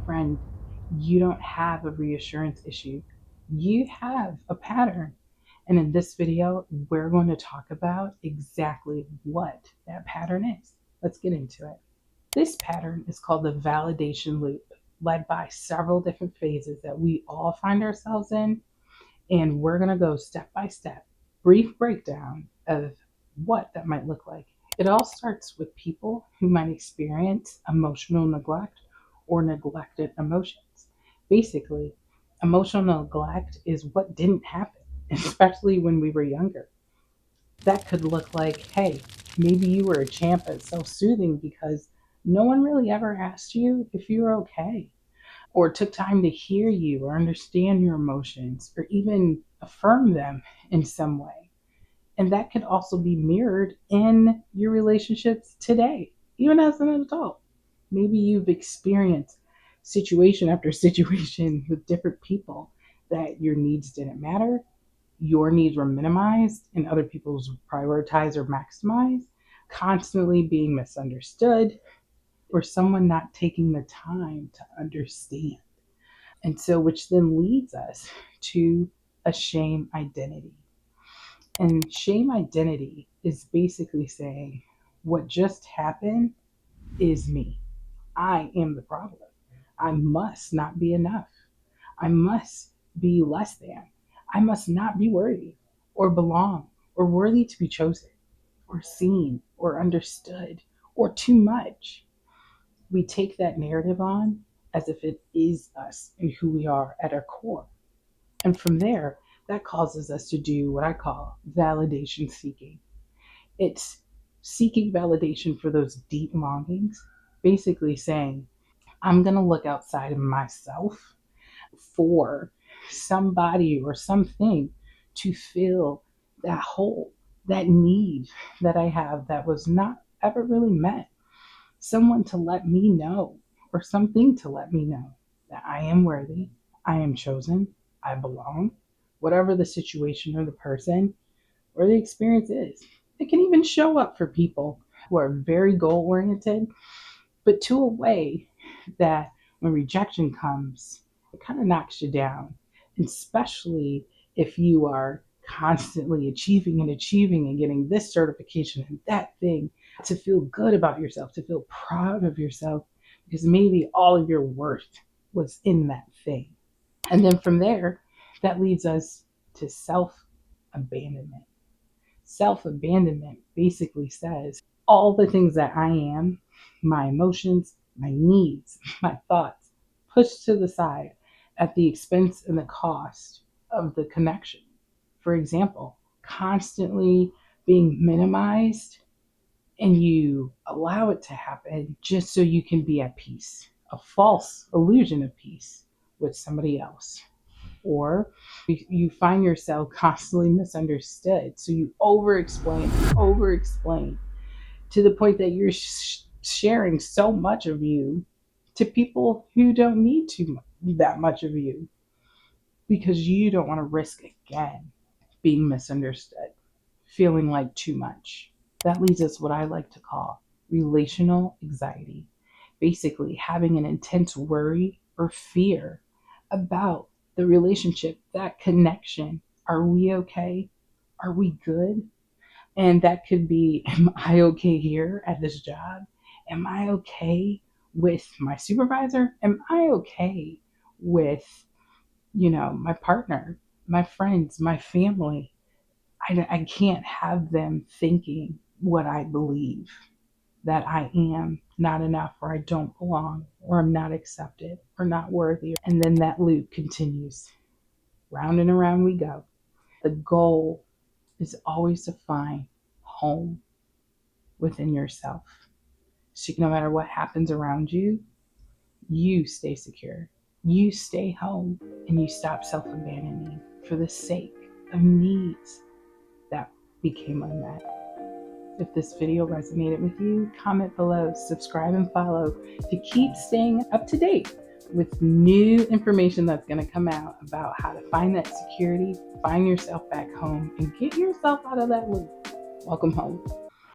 Friend, you don't have a reassurance issue. You have a pattern. And in this video, we're going to talk about exactly what that pattern is. Let's get into it. This pattern is called the validation loop, led by several different phases that we all find ourselves in. And we're going to go step by step, brief breakdown of what that might look like. It all starts with people who might experience emotional neglect or neglected emotions. Basically, emotional neglect is what didn't happen, especially when we were younger. That could look like, hey, maybe you were a champ at self soothing because no one really ever asked you if you were okay, or took time to hear you or understand your emotions or even affirm them in some way. And that could also be mirrored in your relationships today, even as an adult. Maybe you've experienced situation after situation with different people that your needs didn't matter, your needs were minimized, and other people's prioritized or maximized, constantly being misunderstood, or someone not taking the time to understand. And so, which then leads us to a shame identity. And shame identity is basically saying, what just happened is me. I am the problem. I must not be enough. I must be less than. I must not be worthy or belong or worthy to be chosen or seen or understood or too much. We take that narrative on as if it is us and who we are at our core. And from there, that causes us to do what I call validation seeking. It's seeking validation for those deep longings, basically saying, I'm going to look outside of myself for somebody or something to fill that hole, that need that I have that was not ever really met. Someone to let me know, or something to let me know that I am worthy, I am chosen, I belong, whatever the situation or the person or the experience is. It can even show up for people who are very goal oriented, but to a way that when rejection comes, it kind of knocks you down, especially if you are constantly achieving and getting this certification and that thing to feel good about yourself, to feel proud of yourself, because maybe all of your worth was in that thing. And then from there, that leads us to self abandonment. Self abandonment basically says all the things that I am, my emotions, my needs, my thoughts, pushed to the side at the expense and the cost of the connection. For example, constantly being minimized and you allow it to happen just so you can be at peace, a false illusion of peace with somebody else. Or you find yourself constantly misunderstood. So you over explain to the point that you're sharing so much of you to people who don't need to that much of you because you don't want to risk again being misunderstood, feeling like too much. That leads us what I like to call relational anxiety. Basically, having an intense worry or fear about the relationship, that connection. Are we okay? Are we good? And that could be, am I okay here at this job? Am I okay with my supervisor? Am I okay with, my partner, my friends, my family? I can't have them thinking what I believe, that I am not enough or I don't belong or I'm not accepted or not worthy. And then that loop continues. Round and around we go. The goal is always to find home within yourself. So no matter what happens around you, you stay secure. You stay home and you stop self abandoning for the sake of needs that became unmet. If this video resonated with you, comment below, subscribe and follow to keep staying up to date with new information that's going to come out about how to find that security, find yourself back home, and get yourself out of that loop. Welcome home.